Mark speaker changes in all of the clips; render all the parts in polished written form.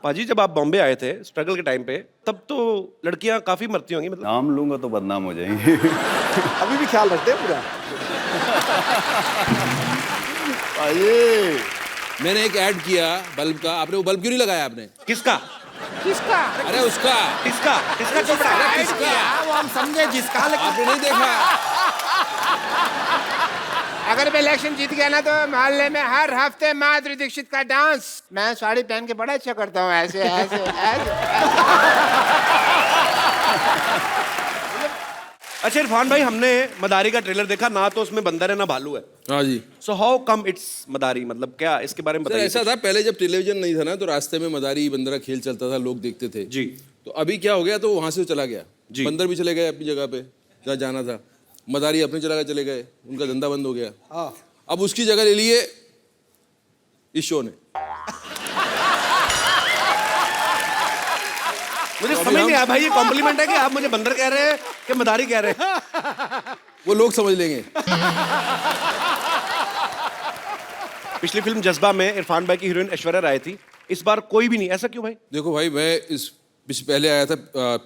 Speaker 1: पाजी जब आप बॉम्बे आए थे स्ट्रगल के टाइम पे, तब तो लड़कियां काफी मरती होंगी, मतलब
Speaker 2: नाम लूंगा तो बदनाम हो जाएंगे।
Speaker 3: अभी भी ख्याल रखते हैं पूरा।
Speaker 2: आइए।
Speaker 4: मैंने एक ऐड किया बल्ब का, आपने वो बल्ब क्यों नहीं लगाया आपने?
Speaker 1: किसका
Speaker 3: किसका?
Speaker 4: अरे उसका।
Speaker 1: किसका किसका चोपड़ा?
Speaker 4: अरे किसका?
Speaker 3: वो हम समझे जिसका, लेकिन
Speaker 4: आपने नहीं देखा?
Speaker 3: अगर मैं इलेक्शन जीत गया ना तो मोहल्ले में हर हफ्ते माधुरी दीक्षित का डांस, मैं साड़ी पहन के बड़ा अच्छा करता हूँ, ऐसे ऐसे ऐसे।
Speaker 1: अच्छा इरफान भाई, हमने मदारी का ट्रेलर देखा ना, तो उसमें बंदर है ना भालू है।
Speaker 4: हाँ जी
Speaker 1: सो हाउ कम इट्स मदारी, मतलब क्या इसके बारे में
Speaker 4: सर,
Speaker 1: बताइए।
Speaker 4: ऐसा था पहले जब टेलीविजन नहीं था ना, तो रास्ते में मदारी बंदरा खेल चलता था, लोग देखते थे
Speaker 1: जी।
Speaker 4: तो अभी क्या हो गया, तो वहां से वो चला गया
Speaker 1: जी।
Speaker 4: बंदर भी चले गए अपनी जगह पे जहाँ जाना था, मदारी अपनी जगह चले गए, उनका धंधा बंद हो गया। अब उसकी जगह ले लिए इस शो ने।
Speaker 1: मुझे समझ नहीं आया भाई, ये कॉम्प्लीमेंट है कि आप मुझे बंदर कह रहे हैं कि मदारी कह रहे हैं?
Speaker 4: वो लोग समझ लेंगे।
Speaker 1: पिछली फिल्म जज्बा में इरफान भाई की हीरोइन ऐश्वर्या राय थी, इस बार कोई भी नहीं, ऐसा क्यों भाई?
Speaker 4: देखो भाई, मैं इस पहले आया था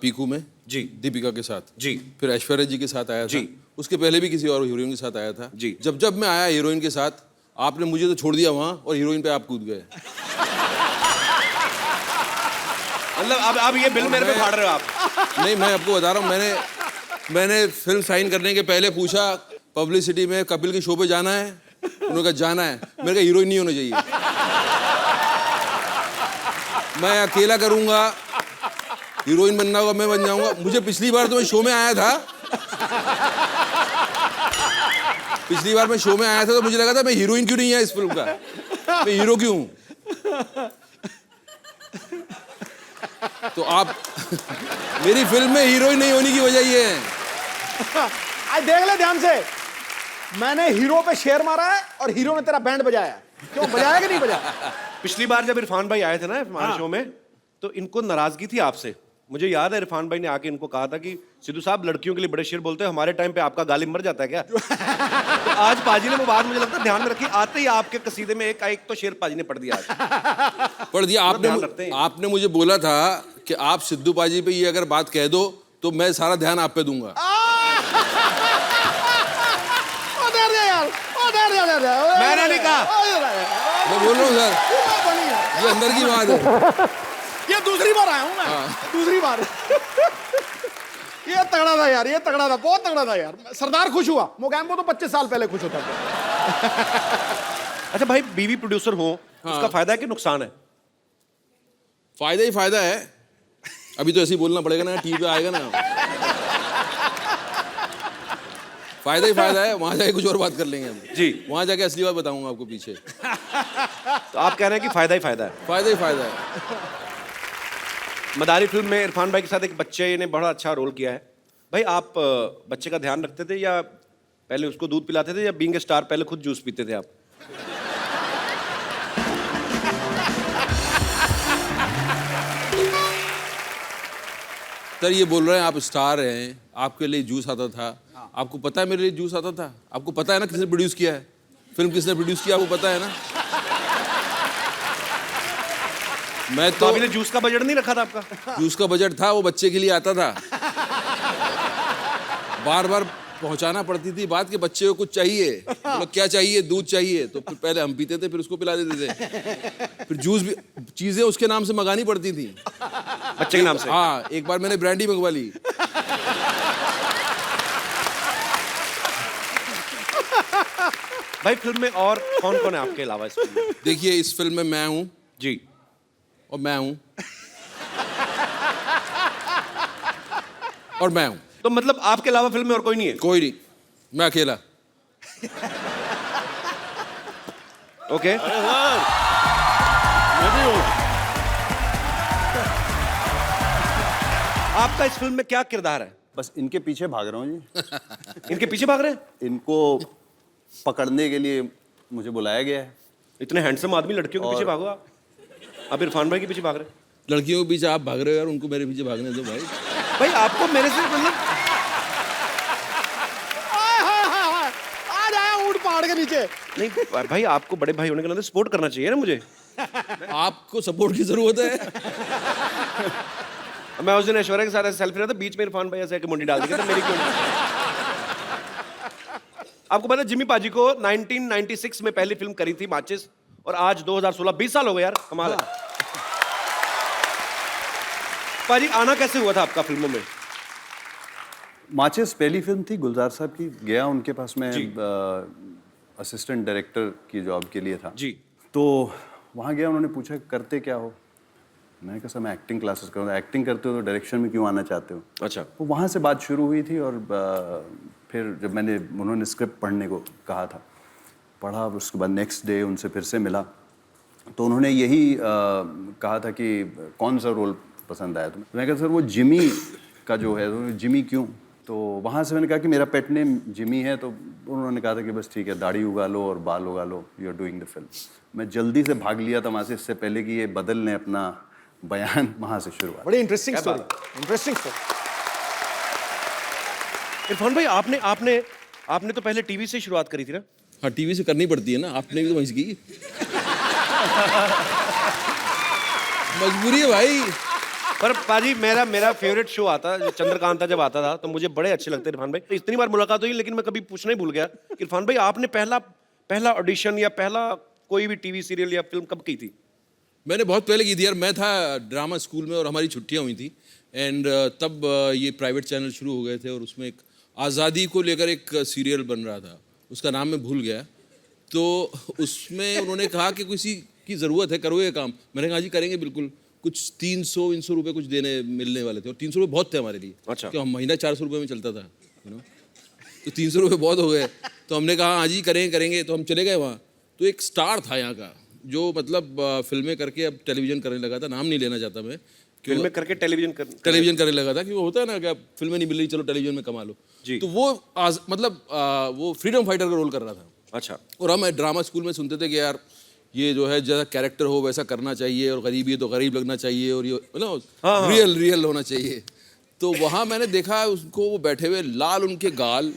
Speaker 4: पीकू में
Speaker 1: जी।
Speaker 4: दीपिका के साथ
Speaker 1: जी।
Speaker 4: फिर ऐश्वर्या जी के साथ आया था
Speaker 1: जी।
Speaker 4: उसके पहले भी किसी और हीरोइन के साथ आया था
Speaker 1: जी।
Speaker 4: जब मैं आया हीरोइन के साथ, आपने मुझे तो छोड़ दिया वहां और हीरोइन पे आप कूद गए।
Speaker 1: मतलब अब ये बिल मेरे पे फाड़ रहे हो आप?
Speaker 4: नहीं, मैं आपको बता रहा हूँ, मैंने फिल्म साइन करने के पहले पूछा पब्लिसिटी में कपिल के शो पे जाना है, उन्होंने कहा जाना है, मेरे का हीरोइन नहीं होना चाहिए, मैं अकेला करूंगा, हीरोइन बनना होगा मैं बन जाऊंगा। मुझे पिछली बार तो मैं शो में आया था, पिछली बार मैं शो में आया था तो मुझे लगा था मैं हीरोइन क्यों नहीं है इस फिल्म का, मैं हीरो क्यों हूं? तो आप मेरी फिल्म में हीरोइन नहीं होने की वजह ये है।
Speaker 3: आज देख ले ध्यान से, मैंने हीरो पे शेर मारा है और हीरो ने तेरा बैंड बजाया है। क्यों बजाया कि नहीं बजाया?
Speaker 1: पिछली बार जब इरफान भाई आए थे ना हमारे शो में, तो इनको नाराजगी थी आपसे। मुझे याद है इरफान भाई ने आके इनको कहा था कि सिद्धू साहब लड़कियों के लिए बड़े शेर बोलते हैं, हमारे टाइम पे आपका गालिब मर जाता है क्या? तो आज पाजी ने वो बात मुझे लगता है ध्यान में रखी, आते ही आपके कसीदे में एक तो शेर पाजी ने पढ़ दिया आज।
Speaker 4: पढ़ दिया
Speaker 1: ध्यान रखते हैं।
Speaker 4: आपने मुझे बोला था कि आप सिद्धू पाजी पे ये अगर बात कह दो तो मैं सारा ध्यान आप पे दूंगा।
Speaker 1: मैंने नहीं कहा,
Speaker 4: मैं बोल रहा हूँ सर, ये अंदर की बात है।
Speaker 3: ये दूसरी बार आया हूं मैं, दूसरी बार। ये तगड़ा था यार, ये तगड़ा था, बहुत तगड़ा था यार। सरदार खुश हुआ, मोगैम्बो तो 25 साल पहले खुश होता था।
Speaker 1: अच्छा भाई, बीवी प्रोड्यूसर हो उसका फायदा है कि नुकसान है?
Speaker 4: फायदा ही फायदा है। अभी तो ऐसे ही बोलना पड़ेगा ना, टीवी पे आएगा ना। फायदा ही फायदा है, वहां जाके कुछ और बात कर लेंगे हम
Speaker 1: जी।
Speaker 4: वहां जाके असली बात बताऊंगा आपको पीछे।
Speaker 1: तो आप कह रहे हैं कि फायदा ही फायदा है?
Speaker 4: फायदा ही फायदा है।
Speaker 1: मदारी फिल्म में इरफान भाई के साथ एक बच्चे ने बड़ा अच्छा रोल किया है। भाई आप बच्चे का ध्यान रखते थे या पहले उसको दूध पिलाते थे, या बीइंग ए स्टार पहले खुद जूस पीते थे आप?
Speaker 4: सर ये बोल रहे हैं आप स्टार हैं, आपके लिए जूस आता था। आपको पता है मेरे लिए जूस आता था? आपको पता है ना किसने प्रोड्यूस किया है फिल्म, किसने प्रोड्यूस किया आपको पता है ना? मैं
Speaker 1: तो
Speaker 4: तो
Speaker 1: अभी ने जूस का बजट नहीं रखा था आपका?
Speaker 4: जूस का बजट था, वो बच्चे के लिए आता था। बार बार पहुंचाना पड़ती थी बात कि बच्चे को कुछ चाहिए, मतलब क्या चाहिए, दूध चाहिए, तो फिर पहले हम पीते थे, फिर उसको पिला देते थे। फिर जूस भी चीजें उसके नाम से मंगानी पड़ती थी,
Speaker 1: बच्चे के नाम से?
Speaker 4: हाँ, एक बार मैंने ब्रांडी मंगवा ली।
Speaker 1: भाई फिल्म में और कौन कौन है आपके अलावा इस फिल्म में?
Speaker 4: देखिए इस फिल्म में मैं हूं
Speaker 1: जी।
Speaker 4: और मैं हूं और मैं हूं,
Speaker 1: तो मतलब आपके अलावा फिल्म में और कोई नहीं है?
Speaker 4: कोई नहीं, मैं अकेला।
Speaker 1: ओके। आपका इस फिल्म में क्या किरदार है?
Speaker 2: बस इनके पीछे भाग रहा हूँ जी।
Speaker 1: इनके पीछे भाग रहे हैं?
Speaker 2: इनको पकड़ने के लिए मुझे बुलाया गया है।
Speaker 1: इतने हैंडसम आदमी, लड़कियों के पीछे भागो आप। आप इरफान भाई के पीछे भाग रहे हैं?
Speaker 4: लड़कियों के पीछे आप भाग रहे हो यार, उनको मेरे पीछे भागने दो भाई।
Speaker 1: भाई आपको मेरे से मतलब
Speaker 3: आज आया ऊँट पहाड़ के नीचे।
Speaker 1: नहीं भाई, आपको बड़े भाई होने के नाते सपोर्ट करना चाहिए ना मुझे।
Speaker 4: आपको सपोर्ट की जरूरत है।
Speaker 1: मैं उस दिन ऐश्वर्या के साथ ऐसे सेल्फी रहा था, बीच में इरफान भाई ऐसे आके मुंडी डाल दी, कहते मेरी क्यों नहीं? आपको पता है जिमी पाजी को 1996 में पहली फिल्म करी थी माचिस, और आज 2016, 20 साल हो गए यार, कमाल है। पाजी आना कैसे हुआ था आपका फिल्मों में?
Speaker 2: माचिस पहली फिल्म थी गुलजार साहब की, गया उनके पास मैं
Speaker 1: जी।
Speaker 2: असिस्टेंट डायरेक्टर की जॉब के लिए था।
Speaker 1: जी।
Speaker 2: तो वहाँ गया, उन्होंने पूछा करते क्या हो। मैंने कहा सर मैं एक्टिंग क्लासेस करूँ। एक्टिंग करते हो तो डायरेक्शन में क्यों आना चाहते हो?
Speaker 1: अच्छा।
Speaker 2: तो वहाँ से बात शुरू हुई थी, और फिर जब उन्होंने स्क्रिप्ट पढ़ने को कहा था, पढ़ा, उसके बाद नेक्स्ट डे उनसे फिर से मिला, तो उन्होंने यही कहा था कि कौन सा रोल पसंद आया तुम्हें। मैं कहा सर वो जिमी का जो है, तो जिमी क्यों? तो वहाँ से मैंने कहा कि मेरा पेट नेम जिमी है। तो उन्होंने कहा था कि बस ठीक है, दाढ़ी उगा लो और बाल उगा लो, you are doing the film. मैं जल्दी से भाग लिया था वहाँ से, इससे पहले कि ये बदल लें अपना बयान। वहाँ से शुरुआत।
Speaker 3: बड़ी interesting story, interesting story.
Speaker 1: Irfan भाई आपने तो पहले टीवी से शुरुआत करी थी ना?
Speaker 4: हाँ, टीवी से करनी पड़ती है ना, आपने भी तो वहीं की। मजबूरी है भाई।
Speaker 1: पर पाजी मेरा फेवरेट शो आता जो चंद्रकांता जब आता था, तो मुझे बड़े अच्छे लगते इरफान भाई। तो इतनी बार मुलाकात हुई, लेकिन मैं कभी पूछना ही भूल गया कि इरफान भाई आपने पहला ऑडिशन या पहला कोई भी टीवी सीरियल या फिल्म कब की थी?
Speaker 4: मैंने बहुत पहले की थी यार। मैं था ड्रामा स्कूल में और हमारी छुट्टियां हुई थी, एंड तब ये प्राइवेट चैनल शुरू हो गए थे, और उसमें एक आज़ादी को लेकर एक सीरियल बन रहा था, उसका नाम मैं भूल गया। तो उसमें उन्होंने कहा कि किसी की ज़रूरत है, करो ये काम। मैंने कहा जी करेंगे बिल्कुल। कुछ 300 रुपये कुछ मिलने वाले थे, और 300 रुपये बहुत थे हमारे लिए।
Speaker 1: अच्छा।
Speaker 4: तो हम महीना 400 रुपये में चलता था, तो 300 रुपये बहुत हो गए। तो हमने कहा हाँ जी करेंगे। तो हम चले गए वहाँ। तो एक स्टार था यहाँ का, जो मतलब फिल्में करके अब टेलीविज़न करने लगा था। नाम नहीं लेना चाहता मैं,
Speaker 1: फिल्में करके टेलीविजन
Speaker 4: करने लगा था, कि वो होता है ना कि अब फिल्में नहीं मिल रही, चलो टेलीविजन में कमा लो
Speaker 1: जी।
Speaker 4: तो वो वो फ्रीडम फाइटर का रोल कर रहा था।
Speaker 1: अच्छा।
Speaker 4: और हम ड्रामा स्कूल में सुनते थे कि यार ये जो है जैसा कैरेक्टर हो वैसा करना चाहिए, और गरीबी है तो गरीब लगना चाहिए, और ये मतलब रियल होना चाहिए। तो वहाँ मैंने देखा उसको, वो बैठे हुए, लाल उनके गाल,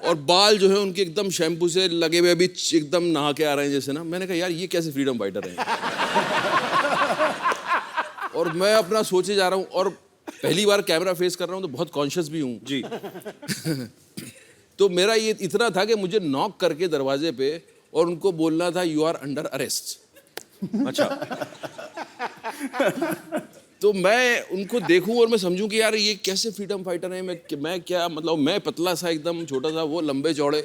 Speaker 4: और बाल जो है उनके एकदम शैम्पू से लगे हुए, अभी एकदम नहा के आ रहे हैं जैसे ना। मैंने कहा यार ये कैसे फ्रीडम फाइटर हैं। और मैं अपना सोचे जा रहा हूँ, और पहली बार कैमरा फेस कर रहा हूँ, तो बहुत कॉन्शियस भी हूँ
Speaker 1: जी।
Speaker 4: तो मेरा ये इतना था कि मुझे नॉक करके दरवाजे पे और उनको बोलना था यू आर अंडर अरेस्ट।
Speaker 1: अच्छा।
Speaker 4: तो मैं उनको देखूं और मैं समझूं कि यार ये कैसे फ्रीडम फाइटर हैं। मैं क्या मतलब, मैं पतला सा एकदम छोटा सा, वो लंबे चौड़े।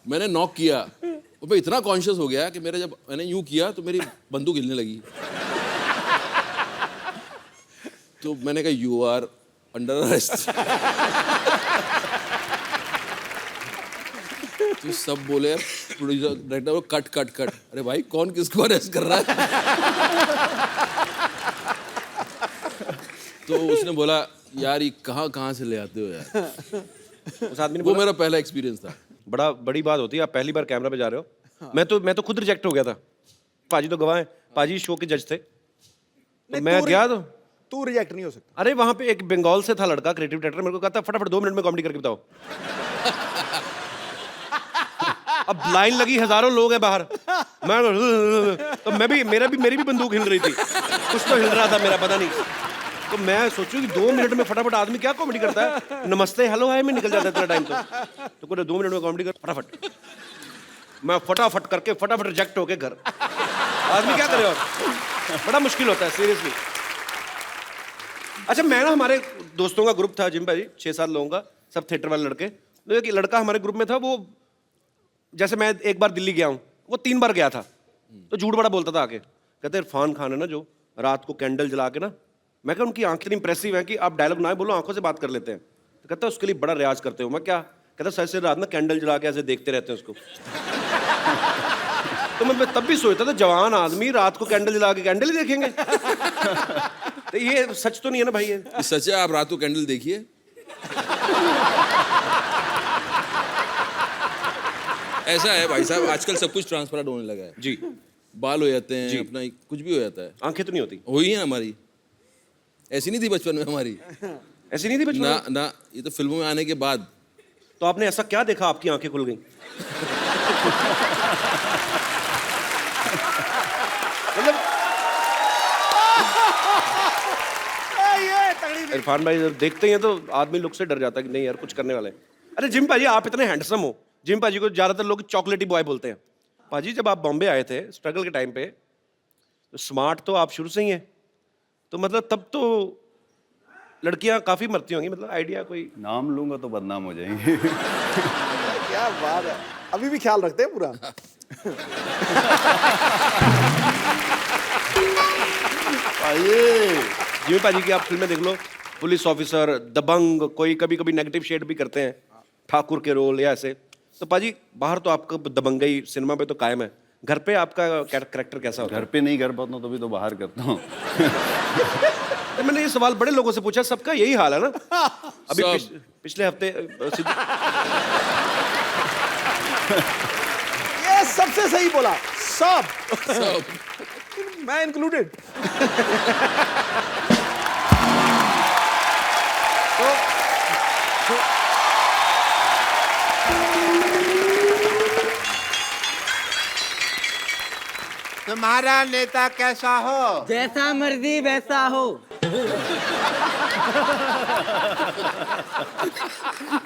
Speaker 4: मैंने नॉक किया, और मैं इतना कॉन्शियस हो गया कि जब मैंने यूं किया तो मेरी बंदूक हिलने लगी। तो मैंने कहा यू आर अंडर अरेस्ट। तो सब बोले, प्रोड्यूसर डायरेक्टर, कट। अरे भाई कौन किसको अरेस्ट कर रहा है? तो उसने बोला यार ये कहाँ से ले आते हो यार।
Speaker 1: उस आदमी ने
Speaker 4: वो
Speaker 1: बोला,
Speaker 4: मेरा पहला एक्सपीरियंस था।
Speaker 1: बड़ी बात होती है, आप पहली बार कैमरा पे जा रहे हो। मैं तो खुद रिजेक्ट हो गया था। पाजी तो गवाह हैं, पाजी शो के जज थे। तो मैं गया तो
Speaker 3: तू रिजेक्ट नहीं हो सकता।
Speaker 1: अरे वहां पे एक बंगाल से था लड़का, क्रिएटिव डायरेक्टर, मेरे को कहता फटाफट 2 मिनट में कॉमेडी करके बताओ। अब लाइन लगी, हजारों लोग हैं बाहर। तो मेरी भी बंदूक हिल रही थी, कुछ तो हिल रहा था मेरा, पता नहीं। तो मैं सोचूं कि 2 मिनट में फटाफट आदमी क्या कॉमेडी करता है, नमस्ते हेलो हाय में निकल जाता है इतना टाइम। तो कोई 2 मिनट में कॉमेडी कर फटाफट। मैं फटाफट करके फटाफट रिजेक्ट होके घर। आदमी क्या करे, और बड़ा मुश्किल होता है सीरियसली। अच्छा, मैं ना, हमारे दोस्तों का ग्रुप था जिम भाई, 6-7 लोगों का, सब थिएटर वाले लड़के। तो एक लड़का हमारे ग्रुप में था, वो जैसे मैं एक बार दिल्ली गया हूँ, वो 3 बार गया था। तो झूठ बड़ा बोलता था आके, कहते इरफान खान है ना जो रात को कैंडल जला के ना, मैं कहा उनकी आंखें इतनी इंप्रेसिव है कि आप डायलॉग ना बोलो, आंखों से बात कर लेते हैं। तो कहता उसके लिए बड़ा रियाज करते हो। मैं क्या? कहता सर से रात ना कैंडल जला के ऐसे देखते रहते हैं उसको। तो मैं तब भी सोचता था, जवान आदमी रात को कैंडल जला के कैंडल ही देखेंगे। तो ये सच तो नहीं है ना भाई? ये
Speaker 4: सच है, आप रात को कैंडल देखिए। ऐसा है भाई साहब, आजकल सब कुछ ट्रांसपेरेंट होने लगा है
Speaker 1: जी।
Speaker 4: बाल हो जाते हैं, अपना कुछ भी हो जाता है।
Speaker 1: आंखें तो नहीं होती?
Speaker 4: हुई है हमारी, ऐसी नहीं थी बचपन में हमारी।
Speaker 1: ऐसी नहीं थी बचपन में?
Speaker 4: ना, ये तो फिल्मों में आने के बाद
Speaker 1: तो आपने ऐसा क्या देखा आपकी आंखें खुल गई? मतलब
Speaker 3: ये तगड़ी
Speaker 1: इरफान भाई जब देखते ही हैं तो आदमी लुक से डर जाता है कि नहीं यार कुछ करने वाले हैं। अरे जिम पाजी आप इतने हैंडसम हो, जिम पाजी को ज्यादातर लोग चॉकलेटी बॉय बोलते हैं। पाजी जब आप बॉम्बे आए थे स्ट्रगल के टाइम पे, तो स्मार्ट तो आप शुरू से ही हैं, तो मतलब तब तो लड़कियां काफी मरती होंगी, मतलब आइडिया कोई?
Speaker 2: नाम लूंगा तो बदनाम हो जाएंगे।
Speaker 3: क्या बात है, अभी भी ख्याल रखते हैं पूरा।
Speaker 1: जिमी पाजी की आप फिल्में देख लो, पुलिस ऑफिसर, दबंग, कोई कभी कभी नेगेटिव शेड भी करते हैं, ठाकुर के रोल या ऐसे। तो पाजी बाहर तो आपका दबंगई सिनेमा पे तो कायम है, घर पे आपका कैरेक्टर कैसा होता है?
Speaker 2: घर पे नहीं कर पाता हूँ तभी तो बाहर करता हूँ।
Speaker 1: तो मैंने ये सवाल बड़े लोगों से पूछा, सबका यही हाल है ना। अभी
Speaker 4: सब।
Speaker 1: पिछले हफ्ते
Speaker 3: ये सबसे सही बोला, सब
Speaker 4: सब
Speaker 3: मैं इंक्लूडेड।
Speaker 5: तुम्हारा नेता कैसा हो?
Speaker 6: जैसा मर्जी वैसा हो।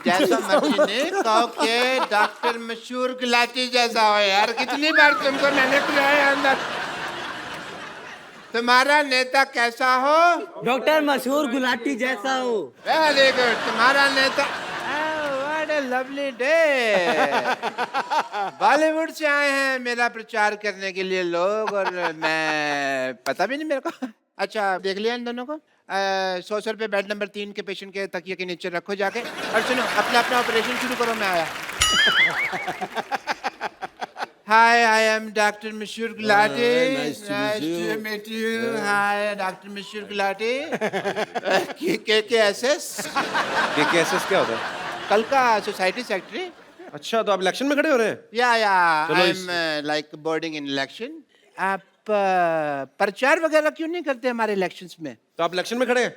Speaker 5: जैसा मर्जी नहीं, कहो के डॉक्टर मशहूर गुलाटी जैसा हो यार। कितनी बार तुमको मैंने खिलाया अंदर। तुम्हारा नेता कैसा हो?
Speaker 6: डॉक्टर मशहूर गुलाटी जैसा हो।
Speaker 5: Very good. तुम्हारा नेता, what a lovely day. Bollywood से आए हैं मेरा प्रचार करने के लिए लोग, और मैं पता भी नहीं मेरे को। अच्छा देख लिया इन दोनों को? 100 रुपये बेड नंबर 3 के पेशेंट के तकिए के नीचे रखो जाके, और सुनो अपना अपना ऑपरेशन शुरू करो। मैं आया। Hi, I am Dr. Mashur Gulati.
Speaker 4: Nice to meet you.
Speaker 5: Hi, Dr. Mashur Gulati. KKSS.
Speaker 1: KKSS क्या होता है?
Speaker 5: कल का सोसाइटी सेक्रेटरी।
Speaker 1: अच्छा, तो आप इलेक्शन में खड़े हो रहे हैं?
Speaker 5: या
Speaker 1: चलो
Speaker 5: आई
Speaker 1: इस-
Speaker 5: am like boarding in election. आप प्रचार वगैरह क्यों नहीं करते हमारे इलेक्शंस में?
Speaker 1: तो आप इलेक्शन में खड़े हैं?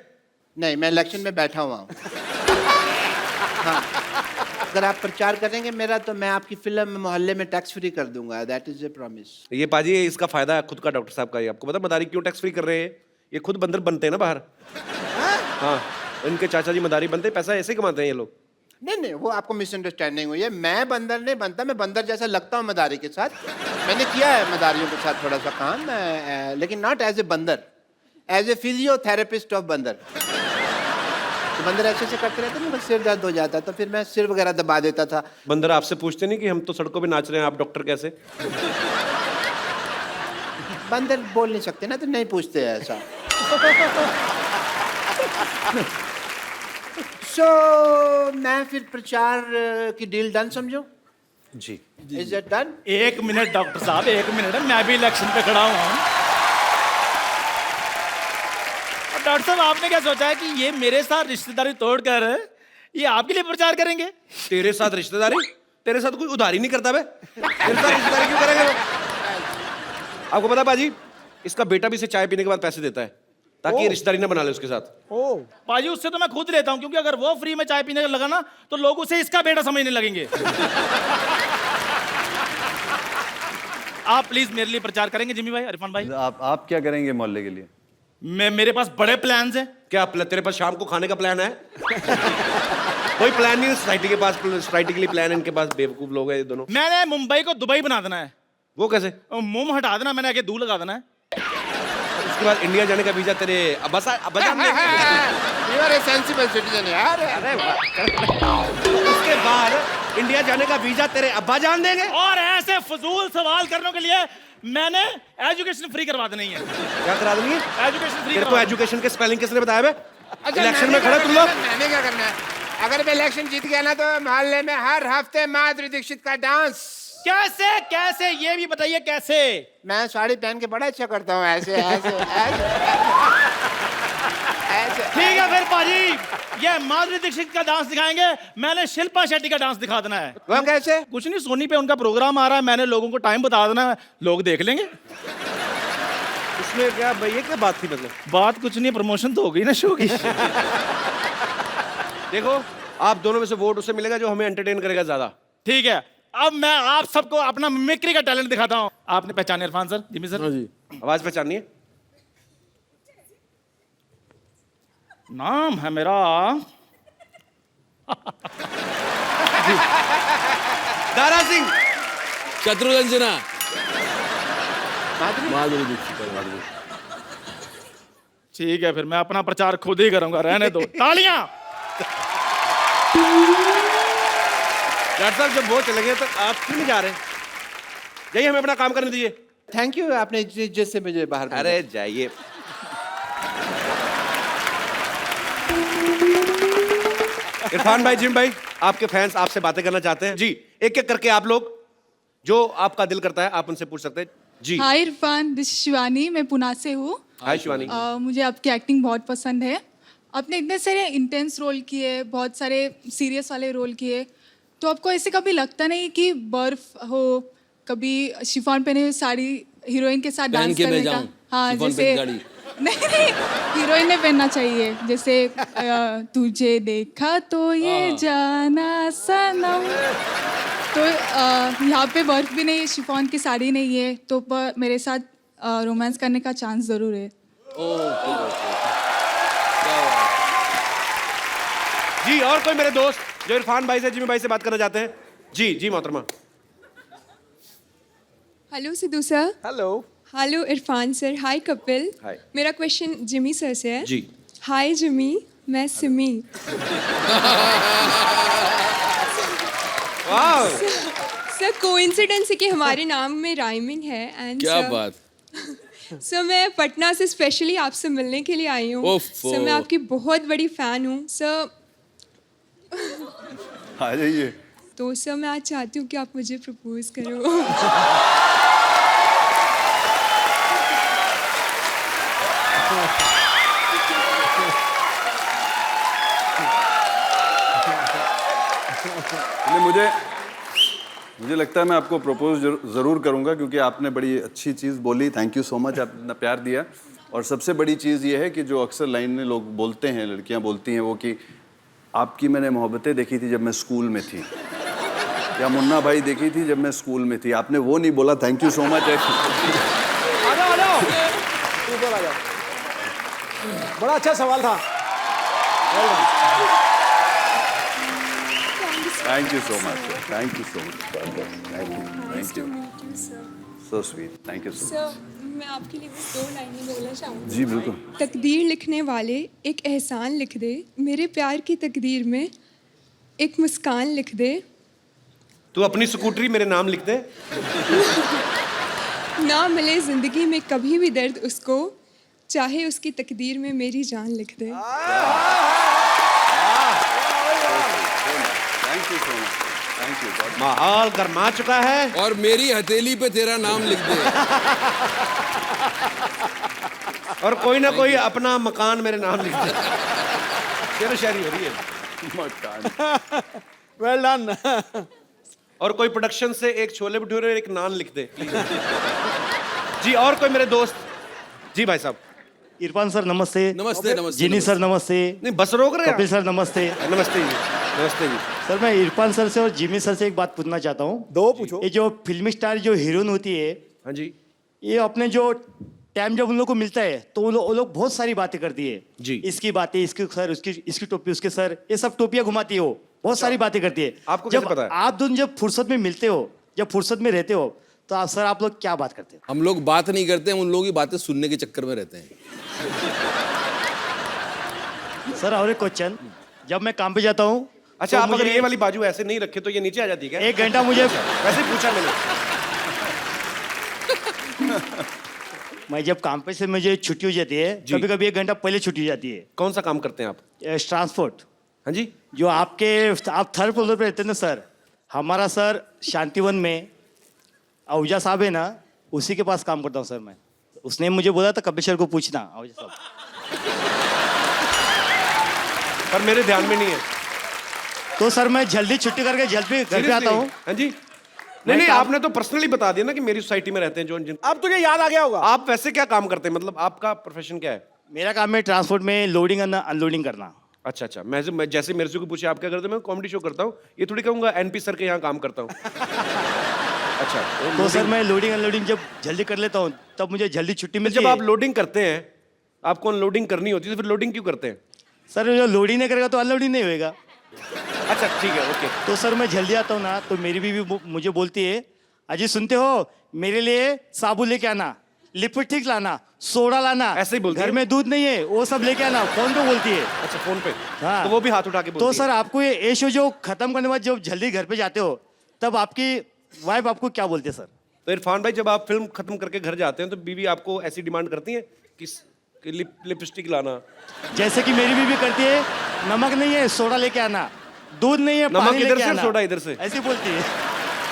Speaker 5: नहीं, मैं इलेक्शन में बैठा हुआ हूँ। हाँ, अगर आप प्रचार करेंगे मेरा तो मैं आपकी फिल्म में मोहल्ले में टैक्स फ्री कर दूंगा। That is a promise.
Speaker 1: ये पाजी इसका फायदा है खुद का डॉक्टर साहब का ही। आपको पता मदारी क्यों टैक्स फ्री कर रहे हैं? ये खुद बंदर बनते हैं ना बाहर। हाँ, इनके चाचा जी मदारी बनते हैं, पैसा ऐसे ही कमाते हैं ये लोग।
Speaker 5: नहीं, वो आपको मिसअंडरस्टैंडिंग हुई है। मैं बंदर नहीं बनता, मैं बंदर जैसा लगता हूँ मदारी के साथ। मैंने किया है मदारियों के साथ थोड़ा सा काम, लेकिन नॉट एज ए बंदर, एज ए फिजियोथेरेपिस्ट ऑफ बंदर। तो बंदर ऐसे से करते रहते ना, बस सिर दर्द हो जाता, तो फिर मैं सिर वगैरह दबा देता था।
Speaker 1: बंदर आपसे पूछते नहीं कि हम तो सड़कों पे नाच रहे हैं, आप डॉक्टर कैसे?
Speaker 5: बंदर बोल नहीं सकते ना, तो नहीं पूछते हैं ऐसा। मैं फिर प्रचार की डील डन समझो?
Speaker 1: जी।
Speaker 5: Is it done?
Speaker 7: एक मिनट डॉक्टर साहब, एक मिनट, मैं भी इलेक्शन पे खड़ा हुआ हूँ। अब डॉक्टर साहब आपने क्या सोचा है कि ये मेरे साथ रिश्तेदारी तोड़कर ये आपके लिए प्रचार करेंगे?
Speaker 1: तेरे साथ रिश्तेदारी? तेरे साथ कोई उधारी नहीं करता बे? तेरे साथ रिश्तेदारी क्यों करेंगे वो? आपको पता बाजी, इसका बेटा भी इसे चाय पीने के बाद पैसे देता है ताकि ये रिश्तेदारी ना बना ले उसके साथ।
Speaker 3: ओ
Speaker 7: पाजी उससे तो मैं खुद लेता हूँ, क्योंकि अगर वो फ्री में चाय पीने लगा ना तो लोग उसे इसका बेटा समझने लगेंगे। आप प्लीज मेरे लिए प्रचार करेंगे जिमी भाई, इरफान भाई?
Speaker 2: आप क्या करेंगे मोहल्ले के लिए?
Speaker 7: मेरे पास बड़े प्लान्स हैं।
Speaker 1: क्या तेरे पास शाम को खाने का प्लान है? कोई प्लान नहीं है सोसाइटी के पास। सोसाइटी के लिए प्लान है इनके पास, बेवकूफ लोग हैं ये दोनों।
Speaker 7: मैंने मुंबई को दुबई बना देना है।
Speaker 1: वो कैसे?
Speaker 7: मुंह हटा देना, मैंने आगे दूर लगा देना है।
Speaker 1: उसके बाद इंडिया जाने का वीजा तेरे अब्बाजान ने।
Speaker 5: You are a sensible citizen यार।
Speaker 1: उसके बाद इंडिया जाने का वीजा तेरे अब्बाजान देंगे?
Speaker 7: और ऐसे फजूल सवाल करने के लिए मैंने एजुकेशन फ्री करवा देनी है।
Speaker 1: क्या करा देंगे?
Speaker 7: एजुकेशन फ्री
Speaker 1: तेरे को एजुकेशन के स्पेलिंग किसने बताया बे?
Speaker 5: अच्छा,
Speaker 1: इलेक्शन में खड़े तुम लोग।
Speaker 5: मैंने क्या करना है? अगर मैं इलेक्शन जीत गया ना तो मोहल्ले में हर हफ्ते माधुरी दीक्षित का डांस।
Speaker 7: कैसे कैसे ये भी बताइए कैसे?
Speaker 5: मैं साड़ी पहन के बड़ा अच्छा करता हूँ, ऐसे ऐसे ऐसे।
Speaker 7: ठीक है फिर पाजी, ये माधुरी दीक्षित का डांस दिखाएंगे, मैंने शिल्पा शेट्टी का डांस दिखा देना है।
Speaker 5: वो कैसे?
Speaker 7: कुछ नहीं, सोनी पे उनका प्रोग्राम आ रहा है, मैंने लोगों को टाइम बता देना है, लोग देख लेंगे।
Speaker 1: इसमें क्या भाई, ये क्या बात थी? मतलब
Speaker 7: बात कुछ नहीं, प्रमोशन तो हो गई ना शो की।
Speaker 1: देखो आप दोनों में से वोट उसे मिलेगा जो हमें एंटरटेन करेगा ज्यादा।
Speaker 7: ठीक है, अब मैं आप सबको अपना मिमिक्री का टैलेंट दिखाता हूँ। आपने पहचाने इरफान सर, जिमी सर?
Speaker 4: हाँ जी।
Speaker 1: आवाज पहचानिए।
Speaker 7: नाम है मेरा
Speaker 1: दारा सिंह।
Speaker 4: शत्रुघ्न सिन्हा।
Speaker 5: माधुरी
Speaker 4: माधुरी दीक्षित। माधुरी।
Speaker 7: ठीक है, फिर मैं अपना प्रचार खुद ही करूंगा, रहने दो। तालियां।
Speaker 1: डॉक्टर साहब जब वो चले गए तो आप क्यों नहीं जा रहे? जाइए, हमें अपना काम करने दीजिए।
Speaker 5: थैंक यू, आपने इज्जत से मुझे बाहर भेजा।
Speaker 1: अरे जाइए। इरफान भाई, जिम भाई, आपके फैंस आपसे बातें करना चाहते हैं। जी, एक एक करके आप लोग जो आपका दिल करता है आप उनसे पूछ सकते हैं। जी।
Speaker 8: हाय इरफान, दिस शिवानी, मैं पुणे से हूँ।
Speaker 1: हाय शिवानी।
Speaker 8: मुझे आपकी एक्टिंग बहुत पसंद है। आपने इतने सारे इंटेंस रोल किए, बहुत सारे सीरियस वाले रोल किए, तो आपको ऐसे कभी लगता नहीं कि बर्फ हो, कभी शिफॉन पहने हुए साड़ी हीरोइन के साथ
Speaker 4: पहन
Speaker 8: डांस
Speaker 4: के मैं
Speaker 8: करने का?
Speaker 4: जाऊं,
Speaker 8: हाँ,
Speaker 4: शिफॉन
Speaker 8: जैसे
Speaker 4: पहन गाड़ी।
Speaker 8: नहीं, हीरोइन ने पहनना चाहिए, जैसे तुझे देखा तो ये जाना सनम। तो यहाँ पे बर्फ भी नहीं है, शिफॉन की साड़ी नहीं है, तो मेरे साथ रोमांस करने का चांस जरूर है।
Speaker 1: जी, और कोई मेरे दोस्त जो इरफान भाई से, जिमी भाई से बात करना चाहते हैं? जी जी मोहतरमा।
Speaker 9: Hello Sidhu sir. Hello Irfan sir. Hi Kapil.
Speaker 1: Hi.
Speaker 9: मेरा क्वेश्चन जिमी सर से है।
Speaker 1: जी।
Speaker 9: हाय जिमी, मैं सिमी।
Speaker 1: वाह,
Speaker 9: सर कोइंसिडेंस है कि हमारे नाम में राइमिंग है एंड
Speaker 4: क्या बात।
Speaker 9: सर मैं पटना से स्पेशली आपसे मिलने के लिए आई हूँ।
Speaker 4: ओफो।
Speaker 9: सर मैं आपकी बहुत बड़ी फ़ैन हूँ सर।
Speaker 2: आ जाइए।
Speaker 9: तो सर मैं आज चाहती हूँ कि आप मुझे प्रपोज करो।
Speaker 2: मुझे लगता है मैं आपको प्रपोज ज़रूर करूंगा, क्योंकि आपने बड़ी अच्छी चीज़ बोली। थैंक यू सो मच, आपने इतना प्यार दिया। और सबसे बड़ी चीज़ ये है कि जो अक्सर लाइन में लोग बोलते हैं, लड़कियां बोलती हैं, वो कि आपकी मैंने मोहब्बतें देखी थी जब मैं स्कूल में थी, या मुन्ना भाई देखी थी जब मैं स्कूल में थी। आपने वो नहीं बोला। Thank you so much.
Speaker 3: ऊपर आ जाओ। बड़ा अच्छा सवाल था।
Speaker 2: Thank you so much. Thank you so much. Thank you. So sweet. Thank you so much.
Speaker 9: Sir मैं आपके लिए बस 2 लाइनें बोलना चाहूँगी।
Speaker 2: जी बिल्कुल।
Speaker 9: तकदीर लिखने वाले एक एहसान लिख दे, मेरे प्यार की तकदीर में एक मुस्कान लिख दे।
Speaker 1: तू अपनी स्कूटरी मेरे नाम लिख दे।
Speaker 9: ना मिले जिंदगी में कभी भी दर्द उसको, चाहे उसकी तकदीर में मेरी जान लिख दे।
Speaker 2: Thank you so much. Thank you.
Speaker 1: माहौल गरमा चुका है।
Speaker 4: और मेरी हथेली पे तेरा नाम लिख दे।
Speaker 1: और कोई ना कोई अपना मकान मेरे नाम लिख दे। तेरा शायरी हो रही है।
Speaker 3: Well done.
Speaker 1: और कोई प्रोडक्शन से एक छोले भटूरे और एक नान लिख दे प्लीज। जी, और कोई मेरे दोस्त? जी भाई साहब।
Speaker 10: इरफान सर नमस्ते।
Speaker 4: नमस्ते नमस्ते।
Speaker 10: जिनी सर नमस्ते।
Speaker 1: नहीं, बस रोक रहे
Speaker 10: कपिल
Speaker 1: हैं
Speaker 10: सर नमस्ते।
Speaker 1: आप? नमस्ते जी। नमस्ते जी।
Speaker 10: सर मैं इरफान सर से और जिमी सर से एक बात पूछना चाहता हूँ।
Speaker 3: 2 पूछो।
Speaker 10: ये जो फिल्मी स्टार जो हीरोइन होती है,
Speaker 1: हाँ जी।
Speaker 10: ये अपने जो टाइम जब उन लोग को मिलता है तो वो लोग बहुत सारी बातें करती है।
Speaker 1: जी।
Speaker 10: इसकी बातें, इसकी सर, इसकी टोपी, उसके सर, ये सब टोपियां घुमाती है। वो बहुत सारी बातें करती है।
Speaker 1: आपको कैसे
Speaker 10: जब
Speaker 1: पता है?
Speaker 10: आप दोनों जब फुर्सत में मिलते हो, जब फुर्सत में रहते हो, तो आप लोग क्या बात करते हो?
Speaker 4: हम लोग बात नहीं करते, हम उन लोगों की बातें सुनने के चक्कर में रहते हैं।
Speaker 10: सर और एक क्वेश्चन, जब मैं काम पे जाता हूँ,
Speaker 1: अच्छा,
Speaker 10: तो
Speaker 1: आप अगर
Speaker 10: मुझे
Speaker 1: ये वाली बाजू ऐसे नहीं रखे तो ये नीचे आ जाती है क्या?
Speaker 10: 1 घंटा मुझे
Speaker 1: वैसे ही पूछा मैंने।
Speaker 10: मैं जब काम पे से मुझे छुट्टी हो जाती है, कभी कभी 1 घंटा पहले छुट्टी हो जाती है।
Speaker 1: कौन सा काम करते हैं आप?
Speaker 10: ट्रांसपोर्ट।
Speaker 1: हाँ जी।
Speaker 10: जो आप 3rd फ्लोर पे रहते हैं ना सर, हमारा सर शांतिवन में आहूजा साहब है ना, उसी के पास काम करता हूँ सर मैं। उसने मुझे बोला था कपिल सर को पूछना, आहूजा साहब।
Speaker 1: पर मेरे ध्यान में नहीं है।
Speaker 10: तो सर मैं जल्दी छुट्टी करके जल्दी घर पे आता हूँ।
Speaker 1: हाँ जी। नहीं, आपने तो पर्सनली बता दिया ना कि मेरी सोसाइटी में रहते हैं जो जिन।
Speaker 3: अब तुझे याद आ गया होगा।
Speaker 1: आप वैसे क्या काम करते हैं, मतलब आपका प्रोफेशन क्या है?
Speaker 10: मेरा काम है ट्रांसपोर्ट में लोडिंग करना, अनलोडिंग करना।
Speaker 1: अच्छा, मैं जैसे मेरे से कोई पूछे आप क्या करते हो, मैं कॉमेडी शो करता हूँ, ये थोड़ी कहूँगा एनपी सर के यहाँ काम करता हूँ। अच्छा,
Speaker 10: तो सर मैं लोडिंग अनलोडिंग जब जल्दी कर लेता हूँ तब मुझे जल्दी छुट्टी मिलती
Speaker 1: जब
Speaker 10: है।
Speaker 1: आप लोडिंग करते हैं, आपको अनलोडिंग करनी होती है, तो फिर लोडिंग क्यों करते हैं?
Speaker 10: सर जो लोडिंग नहीं करेगा तो अनलोडिंग नहीं होएगा।
Speaker 1: अच्छा ठीक है, ओके।
Speaker 10: तो सर मैं जल्दी आता हूँ ना, तो मेरी बीवी मुझे बोलती है, अजी सुनते हो, मेरे लिए साबुन लेके आना, लिपस्टिक लाना, सोडा लाना,
Speaker 1: ऐसे ही बोलती
Speaker 10: घर
Speaker 1: है?
Speaker 10: में दूध नहीं है वो सब लेके आना, फोन पे बोलती है।
Speaker 1: अच्छा, फोन पे?
Speaker 10: हाँ।
Speaker 1: तो वो भी हाथ उठा के बोलती
Speaker 10: तो
Speaker 1: है।
Speaker 10: सर आपको ये शो जो खत्म करने के बाद जब जल्दी घर पे जाते हो तब आपकी वाइफ आपको क्या बोलती है सर?
Speaker 1: तो इरफान भाई, जब आप फिल्म खत्म करके घर जाते हैं तो बीवी आपको ऐसी डिमांड करती है कि लिपस्टिक लाना?
Speaker 10: जैसे कि मेरी बीवी करती है, नमक नहीं है सोडा लेके आना, दूध नहीं है
Speaker 1: नमक
Speaker 10: पानी
Speaker 1: इधर
Speaker 10: लेके
Speaker 1: से,
Speaker 10: आना,
Speaker 1: सोडा इधर से?
Speaker 10: ऐसी बोलती है।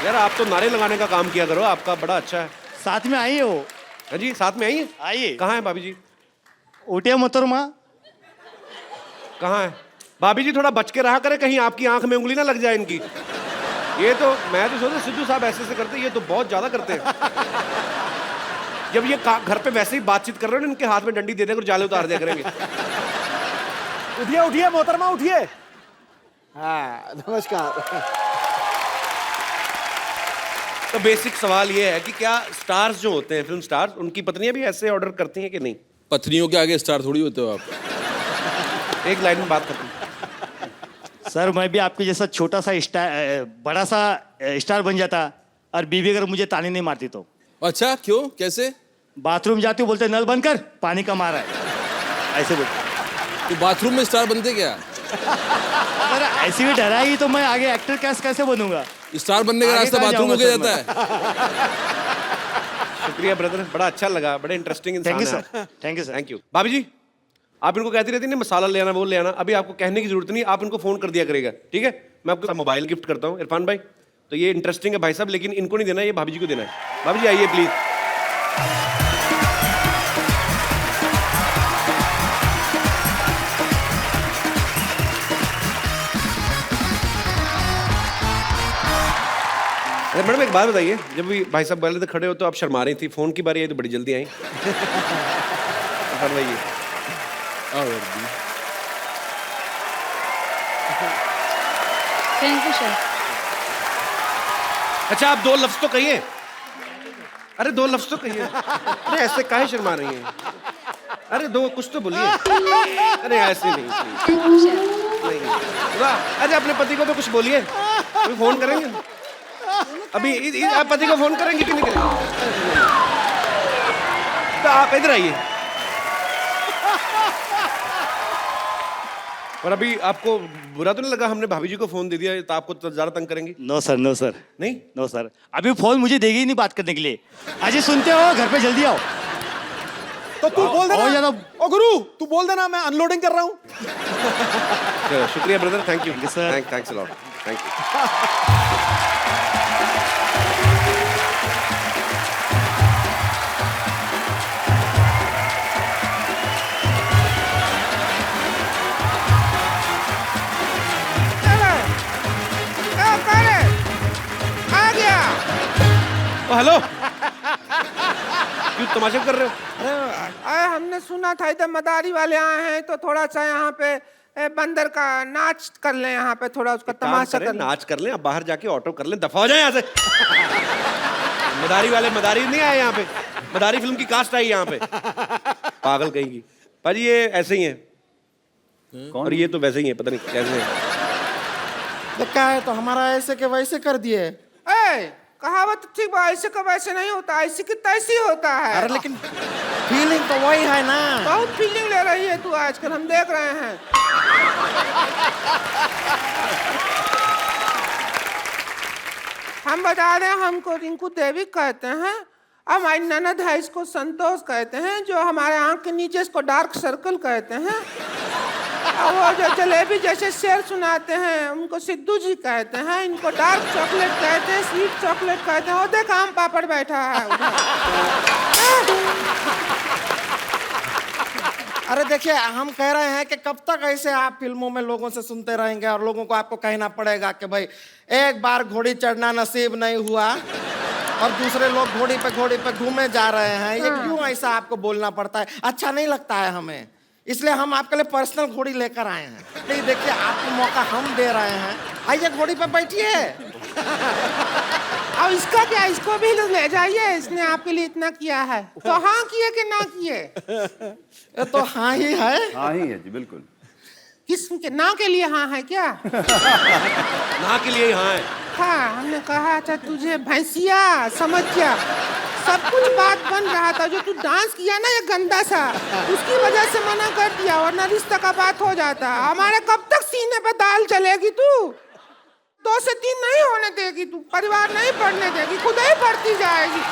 Speaker 1: यार आप तो नारे लगाने का काम किया करो, आपका बड़ा अच्छा है।
Speaker 10: साथ में आई है वो।
Speaker 1: हाँ जी, साथ में आई है?
Speaker 10: आइए।
Speaker 1: कहाँ है भाभी जी?
Speaker 10: उठिया मोहतरमा।
Speaker 1: कहाँ है भाभी जी? थोड़ा बच के रहा करे, कहीं आपकी आंख में उंगली ना लग जाए इनकी। ये तो मैं तो सोचता सिद्धू साहब ऐसे करते, ये तो बहुत ज्यादा करते हैं। जब ये घर पे वैसे ही बातचीत कर रहे हो, इनके हाथ में डंडी दे देकर जाले उतार दिया करेंगे।
Speaker 3: उठिए उठिए मोहतरमा उठिए। हाँ नमस्कार।
Speaker 1: तो बेसिक सवाल ये है कि क्या स्टार्स जो होते हैं, फिल्म स्टार्स, उनकी पत्नियां भी ऐसे ऑर्डर करती हैं कि नहीं?
Speaker 4: पत्नियों के आगे स्टार थोड़ी होते हो आप।
Speaker 1: एक लाइन में बात खत्म।
Speaker 10: सर मैं भी आपके जैसा छोटा सा स्टार, बड़ा सा स्टार बन जाता और बीवी अगर मुझे ताने नहीं मारती तो।
Speaker 4: अच्छा, क्यों, कैसे?
Speaker 10: बाथरूम जाती हूँ बोलते नल बंद कर, पानी कम आ रहा है, ऐसे बोलते।
Speaker 4: तो बाथरूम में स्टार बनते क्या?
Speaker 10: अगर ऐसी भी डराएगी तो मैं आगे एक्टर कैसे बनूंगा?
Speaker 4: स्टार बनने का
Speaker 10: आगे
Speaker 4: रास्ता
Speaker 10: कहाँ
Speaker 4: बाथरूम हो
Speaker 10: जाऊंगा
Speaker 4: गया
Speaker 10: सर
Speaker 4: जाता है।
Speaker 1: शुक्रिया ब्रदर, बड़ा अच्छा लगा, बड़े इंटरेस्टिंग इंसान
Speaker 10: थैंक यू
Speaker 1: हैं
Speaker 10: सर,
Speaker 1: आप।
Speaker 10: Thank you sir.
Speaker 1: Thank you. भाभी जी, आप इनको कहती रहती ना मसाला ले आना, वो ले आना, अभी आपको कहने की जरूरत नहीं, आप इनको फोन कर दिया करेगा, ठीक है? मैं आपको मोबाइल गिफ्ट करता हूँ इरफान भाई। तो ये इंटरेस्टिंग है भाई साहब, लेकिन इनको नहीं देना, ये भाभी जी को देना है। भाभी जी आइए प्लीज। अरे मैडम एक बात बताइए, जब भी भाई साहब पहले तो खड़े हो तो आप शर्मा रही थी, फोन की बारी आई तो बड़ी जल्दी आई। फरमाइए।
Speaker 8: Thank you sir.
Speaker 1: अच्छा आप दो लफ्ज तो कहिए। अरे दो लफ्ज तो कहिए। अरे ऐसे काहे शर्मा रही हैं? अरे दो कुछ तो बोलिए। अरे ऐसे नहीं, नहीं। वाह, अरे अपने पति को तो कुछ बोलिए। अभी फोन करेंगे अभी, आप पति को फोन करेंगे कि नहीं करेंगे? तो आप इधर आइए। और अभी आपको बुरा तो नहीं लगा हमने भाभी जी को फोन दे दिया, तो आपको तो ज्यादा तंग करेंगे?
Speaker 10: नो सर, नो सर,
Speaker 1: नहीं,
Speaker 10: नो सर, अभी फोन मुझे देगी ही नहीं बात करने के लिए। अजय सुनते हो, घर पे जल्दी आओ।
Speaker 3: तो तू बोल
Speaker 10: और
Speaker 3: देना,
Speaker 10: ज्यादा
Speaker 3: ओ गुरु तू बोल देना मैं अनलोडिंग कर रहा हूँ।
Speaker 1: चलो, शुक्रिया brother, thank you
Speaker 10: sir.
Speaker 1: Thanks a lot, thank you.
Speaker 5: आ गया।
Speaker 1: हेलो, क्यों तमाशा कर रहे हो?
Speaker 5: अरे हमने सुना था इधर मदारी वाले आए हैं, तो थोड़ा सा यहाँ पे बंदर का नाच कर ले, यहाँ पे थोड़ा उसका तमाशा कर लें।
Speaker 1: नाच कर लें, अब बाहर जाके ऑटो कर लें, दफा हो जाए यहाँ से। मदारी नहीं आए यहाँ पे, मदारी फिल्म की कास्ट आई यहाँ पे, पागल कहेंगी। भाजी ये ऐसे ही है, और ये तो वैसे ही है, पता नहीं कैसे है।
Speaker 3: क्या है तो हमारा ऐसे के वैसे कर दिए।
Speaker 5: कहावत ठीक बा, ऐसे का वैसे नहीं होता, ऐसे की तैसी होता है।
Speaker 3: अरे लेकिन फीलिंग तो वही है ना।
Speaker 5: बहुत फीलिंग ले रही है तू आजकल, हम देख रहे हैं। हम बता दें, हमको रिंकू देवी कहते हैं, हमारी ननद है इसको संतोष कहते हैं, जो हमारे आंख के नीचे इसको डार्क सर्कल कहते हैं, और वो जो जलेबी जैसे शेर सुनाते हैं उनको सिद्धू जी कहते हैं, इनको डार्क चॉकलेट कहते हैं, स्वीट चॉकलेट कहते हैं। और देख आम पापड़ बैठा है उधर।
Speaker 3: अरे देखिए, हम कह रहे हैं कि कब तक ऐसे आप फिल्मों में लोगों से सुनते रहेंगे और लोगों को आपको कहना पड़ेगा कि भाई एक बार घोड़ी चढ़ना नसीब नहीं हुआ और दूसरे लोग घोड़ी पे घूमे जा रहे हैं। ये क्यों ऐसा आपको बोलना पड़ता है? अच्छा नहीं लगता है हमें। इसलिए हम आपके लिए पर्सनल घोड़ी लेकर आए हैं। नहीं देखिए, आपको मौका हम दे रहे हैं, आइए घोड़ी पे बैठिए।
Speaker 5: अब इसका क्या, इसको भी ले जाइए, इसने आपके लिए इतना किया है तो हाँ किए कि ना किए?
Speaker 3: ये तो हाँ ही है।
Speaker 2: हाँ ही है जी, बिल्कुल।
Speaker 5: किस के ना के लिए हाँ है क्या?
Speaker 1: ना के लिए हाँ है।
Speaker 5: हाँ, हमने कहा था तुझे भैंसिया, समझ क्या, सब कुछ बात बन रहा था। जो तू डांस किया ना ये गंदा सा, उसकी वजह से मना कर दिया, वरना रिश्ता का बात हो जाता। हमारे कब तक सीने पे दाल चलेगी तू? 2 से 3 नहीं होने देगी तू, परिवार नहीं बढ़ने देगी, खुद ही बढ़ती जाएगी।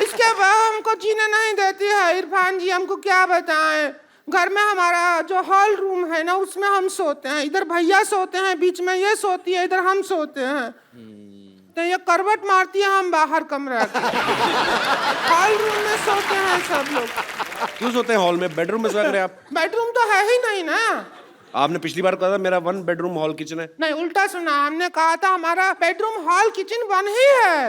Speaker 5: इसके बाद हमको जीने नहीं देती है इरफान जी, हमको क्या बताएं। घर में हमारा जो हॉल रूम है ना, उसमें हम सोते हैं, इधर भैया सोते हैं, बीच में ये सोती है, इधर हम सोते हैं। तो ये करवट मारती है, हम बाहर कमरा के हॉल रूम में सोते हैं सब लोग।
Speaker 1: क्यों सोते हैं हॉल में? बेडरूम में सोया करें आप।
Speaker 5: बेडरूम तो है ही नहीं ना।
Speaker 1: आपने पिछली बार कहा था मेरा 1 बेडरूम हॉल किचन है।
Speaker 5: नहीं, उल्टा सुना, हमने कहा था हमारा बेडरूम हॉल किचन 1 ही है।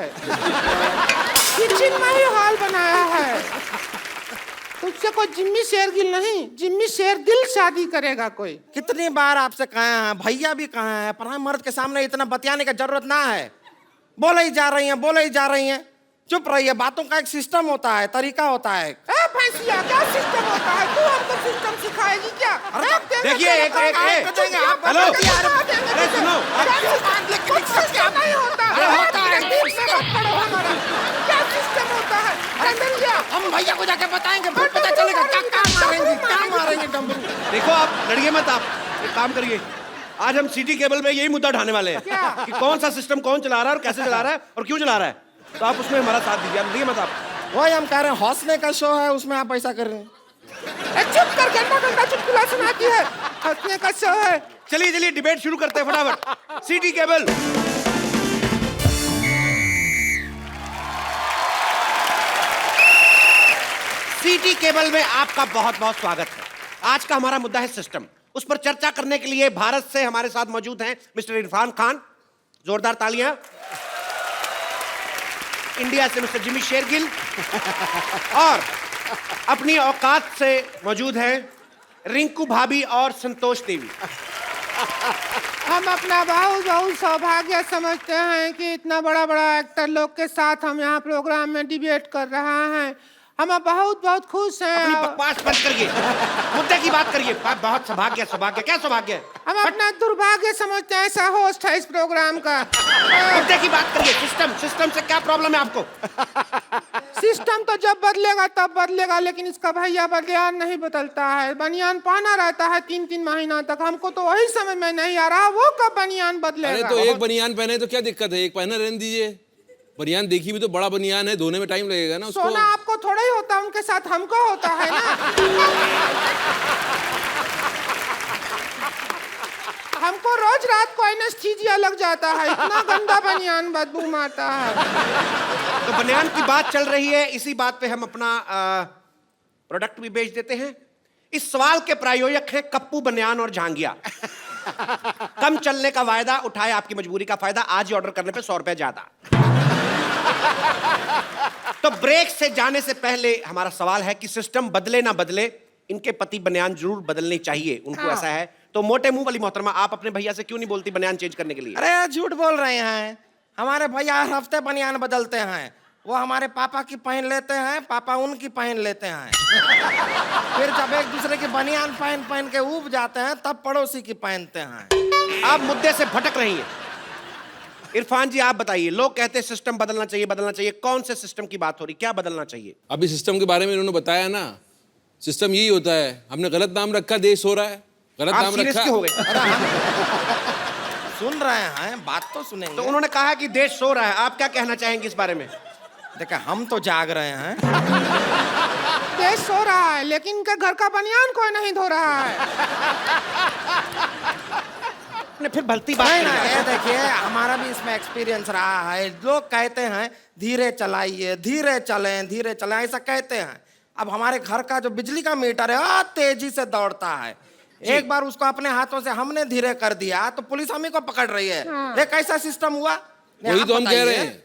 Speaker 5: किचन में ही हॉल बनाया है। तुझसे कोई जिम्मी शेरगिल नहीं, जिम्मी शेरदिल शादी करेगा कोई।
Speaker 3: कितनी बार आपसे कहे हैं, भैया भी कहे हैं, पर मर्द के सामने इतना बतियाने की जरूरत ना है। बोले ही जा रही हैं, बोले ही जा रही हैं। चुप रहिए, बातों का एक सिस्टम होता है, तरीका होता है।
Speaker 5: ए भैंसिया, क्या सिस्टम होता है? तू हमको सिस्टम सिखाएगी क्या?
Speaker 1: देखिए, एक हेलो, अरे सुनो,
Speaker 5: नहीं होता है। क्या सिस्टम होता है?
Speaker 3: हम भैया को जाके बताएंगे, फिर पता चलेगा क्या मारेंगे डमरू।
Speaker 1: देखो आप लड़िए मत, आप एक काम करिए, आज हम सिटी केबल में यही मुद्दा उठाने वाले हैं कि कौन सा सिस्टम कौन चला रहा है और कैसे चला रहा है और क्यों चला रहा है। तो आप उसमें हमारा साथ दीजिए, आप लड़िए मत आप।
Speaker 3: वही हम कह रहे हैं, हौसले का शो है, उसमें आप ऐसा कर रहे हैं।
Speaker 5: चुप कर, गंदा गंदा चुटकुला सुनाती है, हंसने का शो है।
Speaker 1: चलिए चलिए डिबेट शुरू करते हैं फटाफट। सिटी केबल, सिटी केबल में आपका बहुत बहुत स्वागत है। आज का हमारा मुद्दा है सिस्टम। उस पर चर्चा करने के लिए भारत से हमारे साथ मौजूद हैं मिस्टर इरफान खान, जोरदार तालियां। इंडिया से मिस्टर जिमी शेरगिल और अपनी औकात से मौजूद हैं रिंकू भाभी और संतोष देवी।
Speaker 5: हम अपना बहुत बहुत सौभाग्य समझते हैं कि इतना बड़ा बड़ा एक्टर लोग के साथ हम यहाँ प्रोग्राम में डिबेट कर रहे हैं। हम बहुत बहुत खुश हैं।
Speaker 1: अपनी बकवास बंद करिए, मुद्दे की बात करिए। बहुत सौभाग्य, सौभाग्य क्या सौभाग्य है?
Speaker 5: हम अपना दुर्भाग्य समझते हैं, ऐसा होस्ट है इस प्रोग्राम का।
Speaker 1: मुद्दे की बात करिए। सिस्टम से क्या प्रॉब्लम है आपको?
Speaker 5: सिस्टम तो जब बदलेगा तब बदलेगा, लेकिन इसका भैया बनियान नहीं बदलता है। बनियान पहना रहता है 3-3 महीना तक। हमको तो वही समझ में नहीं आ रहा, वो कब बनियान बदलेगा।
Speaker 4: अरे तो एक बनियान पहने तो क्या दिक्कत है, एक पहना रहने दीजिए। बनियान देखी भी तो बड़ा बनियान है, धोने में टाइम लगेगा ना उसको।
Speaker 5: सोना आपको थोड़ा ही होता, उनके साथ हमको होता है ना। हमको रोज रात को एनेस्थीसिया लग जाता है, इतना गंदा बनियान बदबू मारता है।
Speaker 1: तो बनियान की बात चल रही है, इसी बात पे हम अपना प्रोडक्ट भी बेच देते हैं। इस सवाल के प्रायोजक हैं कप्पू बनियान और झांगिया। कम चलने का वायदा, उठाए आपकी मजबूरी का फायदा। आज ही ऑर्डर करने पे 100 रुपए ज्यादा। तो ब्रेक से जाने से पहले हमारा सवाल है कि सिस्टम बदले ना बदले, इनके पति बनियान जरूर बदलनी चाहिए, उनको ऐसा है। तो मोटे मुंह वाली मोहतरमा, आप अपने भैया से क्यों नहीं बोलती बनियान चेंज करने के लिए?
Speaker 3: अरे झूठ बोल रहे हैं, हमारे भैया हर हफ्ते बनियान बदलते हैं। वो हमारे पापा की पहन लेते हैं, पापा उनकी पहन लेते हैं। फिर जब एक दूसरे की बनियान पहन पहन के ऊब जाते हैं, तब पड़ोसी की पहनते हैं।
Speaker 1: आप मुद्दे से भटक रही हैं। इरफान जी आप बताइए, लोग कहते हैं सिस्टम बदलना चाहिए, बदलना चाहिए। कौन से सिस्टम की बात हो रही, क्या बदलना चाहिए?
Speaker 4: अभी सिस्टम के बारे में इन्होंने बताया ना, सिस्टम यही होता है। हमने गलत नाम रखा, देश हो रहा है, गलत नाम
Speaker 1: सीरियस
Speaker 4: रखा।
Speaker 1: क्यों हो गए?
Speaker 3: सुन रहे हैं, बात तो सुनेंगे।
Speaker 1: तो उन्होंने कहा कि देश सो रहा है, आप क्या कहना चाहेंगे इस बारे में?
Speaker 3: देखा, हम तो जाग रहे हैं।
Speaker 5: देश सो रहा है, लेकिन इनके घर का बनियान कोई नहीं धो रहा है।
Speaker 1: फिर भलती बात
Speaker 3: नहीं
Speaker 1: नहीं
Speaker 3: ना,
Speaker 1: है।
Speaker 3: ये देखिए, हमारा भी इसमें एक्सपीरियंस रहा है। लोग कहते हैं धीरे चलाइए, धीरे चलें, ऐसा कहते हैं। अब हमारे घर का जो बिजली का मीटर है तेजी से दौड़ता है। एक बार उसको अपने हाथों से हमने धीरे कर दिया तो पुलिस हम ही को पकड़ रही है। ये कैसा सिस्टम हुआ?
Speaker 4: वही तो हम कह रहे हैं,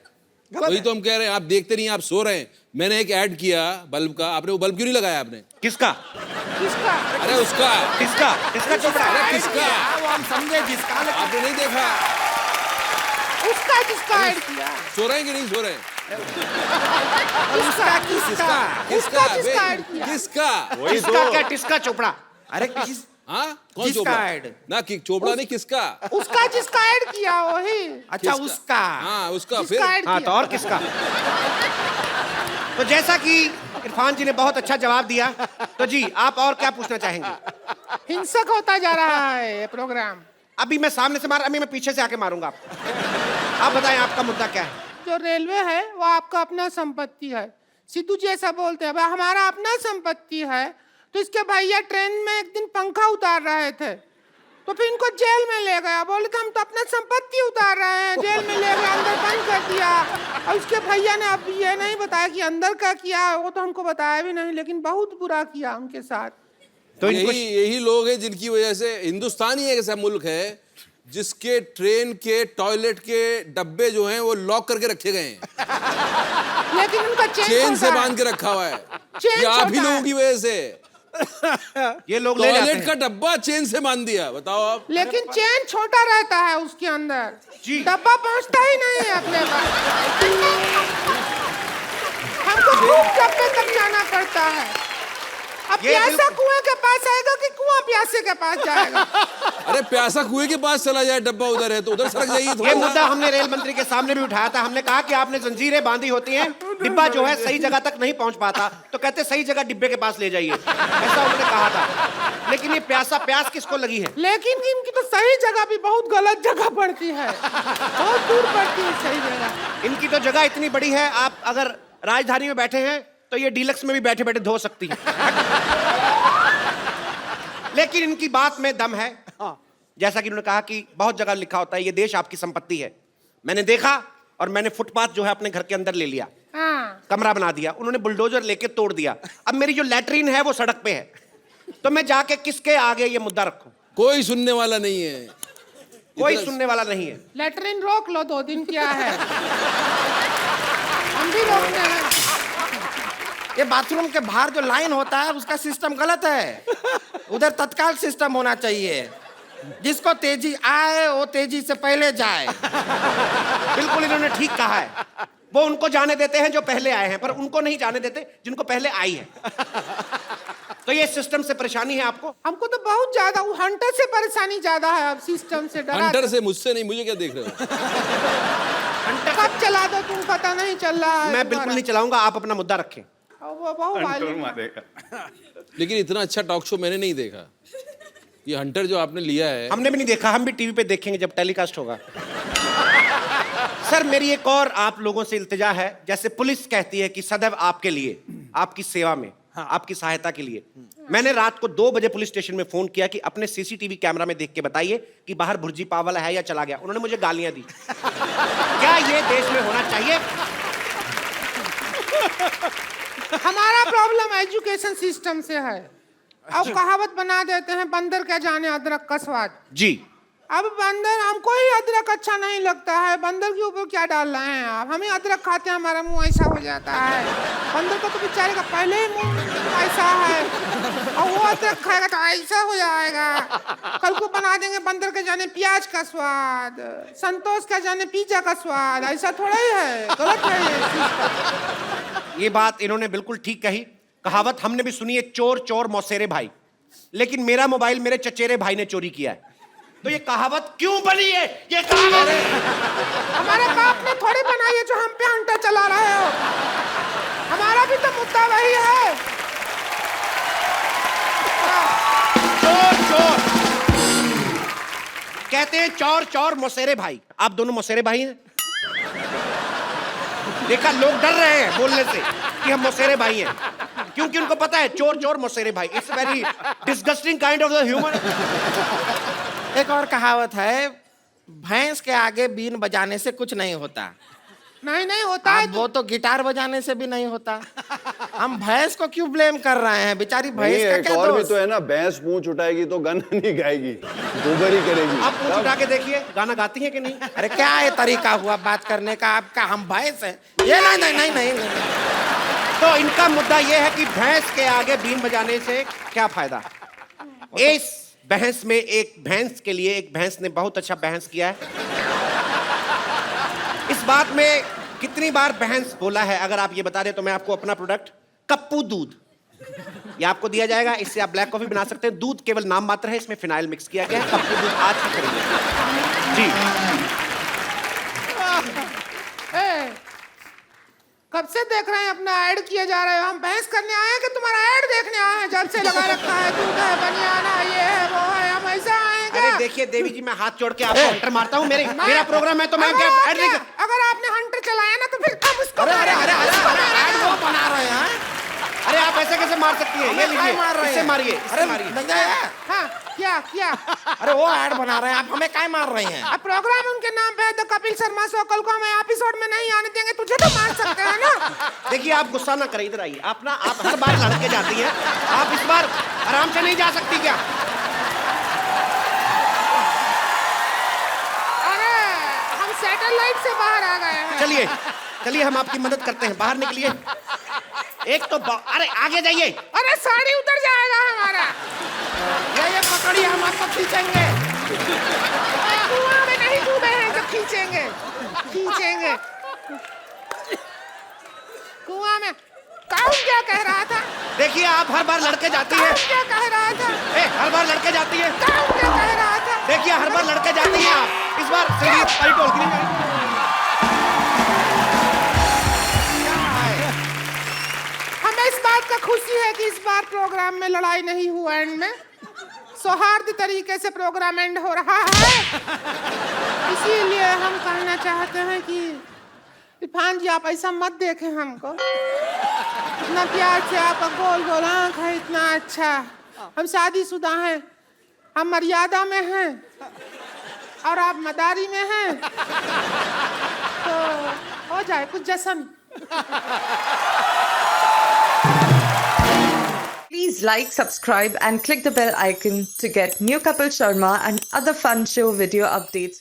Speaker 4: वही तो हम कह रहे हैं, आप देखते नहीं, आप सो रहे हैं। मैंने एक ऐड किया बल्ब का, आपने वो बल्ब क्यों नहीं लगाया आपने?
Speaker 1: किसका?
Speaker 3: किसका?
Speaker 4: अरे उसका।
Speaker 1: किसका? किसका चोपड़ा?
Speaker 4: अरे किसका?
Speaker 3: वो हम समझे जिसका, लेकिन
Speaker 4: आपने नहीं देखा?
Speaker 3: उसका किसका ऐड किया?
Speaker 4: सो रहे हैं कि नहीं सो रहे हैं?
Speaker 3: उसका किसका?
Speaker 4: किसका?
Speaker 3: किसका ऐड किया?
Speaker 4: किसका?
Speaker 1: किसका क्या? किसका चोपड़ा?
Speaker 3: अरे किस
Speaker 4: हाँ, कौन
Speaker 3: किसका
Speaker 4: चोपड़ा?
Speaker 3: ऐड?
Speaker 4: ना कि चोपड़ा नहीं, किसका?
Speaker 3: उसका जिसका ऐड किया वही। अच्छा
Speaker 4: किसका?
Speaker 3: उसका।
Speaker 4: हाँ, उसका।
Speaker 3: जिसका
Speaker 4: फिर
Speaker 3: ऐड
Speaker 1: हाँ, तो
Speaker 3: किया।
Speaker 1: और किसका? तो जैसा कि इरफान जी ने बहुत अच्छा जवाब दिया, तो जी आप और क्या पूछना चाहेंगे?
Speaker 5: हिंसक होता जा रहा है ये प्रोग्राम।
Speaker 1: अभी मैं सामने से मार, अभी मैं पीछे से आके मारूंगा आपको। आप बताएं आपका मुद्दा क्या है?
Speaker 5: जो रेलवे है वो आपका अपना संपत्ति है। सिद्धू जी ऐसा बोलते हैं, भाई हमारा अपना संपत्ति है। तो इसके भैया ट्रेन में एक दिन पंखा उतार रहे थे, तो फिर इनको जेल में ले गया। बोले तो हम तो अपना संपत्ति उतार रहे हैं, जेल में ले गए, अंदर बंद कर दिया। और उसके भैया ने अब ये नहीं बताया कि अंदर का किया, वो तो हमको बताया भी नहीं, लेकिन बहुत बुरा किया उनके साथ।
Speaker 1: तो इनको
Speaker 4: यही लोग हैं जिनकी वजह से हिंदुस्तान ही एक ऐसा मुल्क है जिसके ट्रेन के टॉयलेट के डब्बे जो हैं वो लॉक करके रखे गए हैं,
Speaker 5: लेकिन उनका
Speaker 4: चेन से बांध के रखा हुआ है।
Speaker 5: चेन
Speaker 4: ये आप ही
Speaker 5: छोटा
Speaker 4: लोगों
Speaker 5: है।
Speaker 4: की वजह से
Speaker 1: ये लोग ले जाते
Speaker 4: टॉयलेट
Speaker 1: हैं।
Speaker 4: का डब्बा चेन से बांध दिया, बताओ आप।
Speaker 5: लेकिन चेन छोटा रहता है उसके अंदर,
Speaker 1: जी।
Speaker 5: डब्बा पहुंचता ही नहीं है अपने पास। हमको खूब डब्बे तक जाना पड़ता है। अब
Speaker 1: ये
Speaker 5: प्यासा
Speaker 1: बिल्कुल-
Speaker 5: कुएं के पास आएगा कि कुआं प्यासे के पास जाएगा?
Speaker 4: अरे प्यासा कुएं के पास चला जाए, डब्बा उधर है तो उधर सरक जाइए
Speaker 1: ये
Speaker 4: थोड़ा
Speaker 1: मुद्दा
Speaker 4: सा।
Speaker 1: हमने रेल मंत्री के सामने भी उठाया था। हमने कहा कि आपने जंजीरें बांधी होती हैं, डिब्बा जो है सही जगह तक नहीं पहुंच पाता, तो कहते सही जगह डिब्बे के पास ले जाइए, ऐसा उन्होंने कहा था। लेकिन ये प्यास किसको लगी है?
Speaker 5: लेकिन इनकी तो सही जगह भी बहुत गलत जगह पड़ती है, बहुत दूर पड़ती है सही जगह।
Speaker 1: इनकी तो जगह इतनी बड़ी है, आप अगर राजधानी में बैठे हैं तो ये डीलक्स में भी बैठे बैठे धो सकती है। लेकिन इनकी बात में दम है। जैसा कि उन्होंने कहा कि बहुत जगह लिखा होता है ये देश आपकी संपत्ति है। मैंने देखा और मैंने फुटपाथ जो है अपने घर के अंदर ले लिया, कमरा बना दिया। उन्होंने बुलडोजर लेके तोड़ दिया। अब मेरी जो लैट्रीन है वो सड़क पे है, तो मैं जाके किसके आगे ये मुद्दा रखूं?
Speaker 4: कोई सुनने वाला नहीं है,
Speaker 1: कोई सुनने वाला नहीं है।
Speaker 5: लेटरिन रोक लो, 2 दिन क्या है, हम भी रोकते हैं।
Speaker 3: ये बाथरूम के बाहर जो लाइन होता है उसका सिस्टम गलत है। उधर तत्काल सिस्टम होना चाहिए, जिसको तेजी आए वो तेजी से पहले जाए।
Speaker 1: बिल्कुल इन्होंने ठीक कहा है। वो उनको जाने देते हैं जो पहले आए हैं, पर उनको नहीं जाने देते जिनको पहले आई है। तो ये सिस्टम से परेशानी है आपको?
Speaker 5: हमको तो बहुत ज्यादा, वो हंटर से परेशानी ज्यादा है। अब सिस्टम से डरा।
Speaker 4: हंटर से, मुझसे नहीं, मुझे क्या देख रहे हो?
Speaker 5: कब चला दो तुम पता नहीं चल रहा है।
Speaker 1: मैं बिल्कुल नहीं चलाऊंगा, आप अपना मुद्दा रखें।
Speaker 5: वो बहुत वायलेंट है।
Speaker 4: लेकिन इतना अच्छा टॉक शो मैंने नहीं देखा। ये हंटर जो आपने लिया है,
Speaker 1: हमने भी नहीं देखा, हम भी टीवी पे देखेंगे जब टेलीकास्ट होगा। सर मेरी एक और आप लोगों से इल्तिजा है, जैसे पुलिस कहती है कि सदैव आपके लिए, आपकी सेवा में, आपकी सहायता के लिए। मैंने रात को 2 बजे पुलिस स्टेशन में फोन किया कि अपने सीसीटीवी कैमरा में देख के बताइए कि बाहर भुर्जी पाव वाला है या चला गया। उन्होंने मुझे गालियां दी। क्या ये देश में होना चाहिए?
Speaker 5: हमारा प्रॉब्लम एजुकेशन सिस्टम से है। अब कहावत बना देते हैं, बंदर क्या जाने अदरक का स्वाद।
Speaker 1: जी।
Speaker 5: अब बंदर, हमको ही अदरक अच्छा नहीं लगता है, बंदर के ऊपर क्या डाल रहे हैं आप? हम ही अदरक खाते हैं, हमारा मुंह ऐसा हो जाता है। बंदर का तो बेचारे का पहले ही मुंह ऐसा है, और वो अदरक खाएगा तो ऐसा हो जाएगा। कल को बना देंगे बंदर के जाने प्याज का स्वाद, संतोष का जाने पिज्जा का स्वाद। ऐसा थोड़ा ही है, गलत है ये system।
Speaker 1: ये बात इन्होंने बिल्कुल ठीक कही। कहावत हमने भी सुनी है, चोर चोर मौसेरे भाई। लेकिन मेरा मोबाइल मेरे चचेरे भाई ने चोरी किया है, तो ये कहावत क्यों बनी है? ये कहावत
Speaker 5: हमारे बाप ने थोड़ी बनाई है जो हम पे हंटर चला रहे हो। हमारा भी तो मुद्दा वही है।
Speaker 1: चोर चोर कहते हैं, चोर चोर मौसेरे भाई। आप दोनों मौसेरे भाई हैं? देखा, लोग डर रहे हैं बोलने से कि हम मौसेरे भाई हैं, क्योंकि उनको पता है चोर चोर मौसेरे भाई। It's very disgusting kind of the humour.
Speaker 3: एक और कहावत है, भैंस के आगे बीन बजाने से कुछ नहीं होता।
Speaker 5: नहीं होता है।
Speaker 3: अब वो तो गिटार बजाने से भी नहीं होता। हम भैंस को क्यों ब्लेम कर रहे हैं? बेचारी
Speaker 2: नहीं,
Speaker 3: भैंस का
Speaker 2: एक
Speaker 3: क्या
Speaker 2: और भी
Speaker 3: दोष?
Speaker 2: तो है ना, भैंस पूंछ उठाएगी तो गाना नहीं गाएगी, गोबर ही करेगी।
Speaker 1: आप पूछ उठा के देखिए गाना गाती है कि नहीं।
Speaker 3: अरे क्या ये तरीका हुआ बात करने का आपका? हम भैंस हैं? ये नहीं नहीं नहीं नहीं, नहीं।
Speaker 1: तो इनका मुद्दा ये है कि भैंस के आगे बीन बजाने से क्या फायदा। इस बहस में एक भैंस के लिए एक भैंस ने बहुत अच्छा बहस किया है। इस बात में कितनी बार बहस बोला है अगर आप ये बता दें तो मैं आपको अपना प्रोडक्ट कप्पू दूध ये आपको दिया जाएगा। इससे आप ब्लैक कॉफी बना सकते हैं। दूध केवल नाम मात्र है, इसमें फिनाइल मिक्स किया गया है। कप्पू दूध आज ही खरीदिए जी।
Speaker 5: कब से देख रहे हैं अपना ऐड किया जा रहा है? हम बहस करने आए हैं कि तुम्हारा ऐड देखने आए हैं? जब से लगा रखा है, दूध है, बनियाना, ये है, वो है, हम ऐसा आए क्या?
Speaker 1: अरे देखिए देवी जी, मैं हाथ जोड़ के आपको हंटर मारता हूँ। मेरा प्रोग्राम है तो मैं क्या ऐड नहीं कर-
Speaker 5: अगर आपने हंटर चलाया ना तो फिर हम उसको
Speaker 3: अरे अरे
Speaker 5: मारेंगे।
Speaker 3: अरे अरे अरे ऐड वो बना रहे हैं।
Speaker 1: अरे आप ऐसे कैसे मार सकती हैं? ये लीजिए,
Speaker 3: मार रहे
Speaker 1: इससे
Speaker 3: हैं?
Speaker 1: मारिए,
Speaker 3: अरे
Speaker 1: इससे मारिए।
Speaker 3: नहीं, नहीं,
Speaker 5: हाँ, क्या क्या?
Speaker 3: अरे वो ऐड बना रहे हैं, आप हमें काय मार रही हैं?
Speaker 5: अब प्रोग्राम उनके नाम पे है तो कपिल शर्मा शो, कल को हमें एपिसोड में नहीं आने देंगे, तुझे तो मार सकते हैं ना।
Speaker 1: देखिए आप गुस्सा ना करें, इधर आइए। आप हर बार लड़के जाती हैं, आप इस बार आराम से नहीं जा सकती क्या?
Speaker 5: अरे हम सैटेलाइट से बाहर आ गए हैं।
Speaker 1: चलिए चलिए, हम आपकी मदद करते हैं, बाहर निकलिए। एक तो अरे आगे जाइए।
Speaker 5: अरे साड़ी उतर जाएगा हमारा।
Speaker 3: ये पकड़िए, हम आपको खींचेंगे।
Speaker 5: कुआं में नहीं कूदे हैं जो खींचेंगे, खींचेंगे कुआं में। कौन क्या कह रहा था?
Speaker 1: देखिए आप हर बार लड़के जाती हैं।
Speaker 5: कौन क्या कह रहा था?
Speaker 1: हर बार लड़के जाती हैं।
Speaker 5: कौन क्या कह रहा था?
Speaker 1: देखिए हर बार लड़के जाती हैं आप। इस बार संगीत वाली ढोलकी नहीं जाएगी।
Speaker 5: हमें इस बात का खुशी है कि इस बार प्रोग्राम में लड़ाई नहीं हुआ, एंड में सौहार्द तरीके से प्रोग्राम एंड हो रहा है। इसीलिए हम कहना चाहते हैं कि इरफान जी आप ऐसा मत देखें हमको। इतना प्यार से आपका गोल गोल आँख है, इतना अच्छा। हम शादीशुदा हैं, हम मर्यादा में हैं और आप मदारी में हैं, तो हो जाए कुछ जश्न।
Speaker 11: Please like, subscribe and click the bell icon to get new Kapil Sharma and other fun show video updates.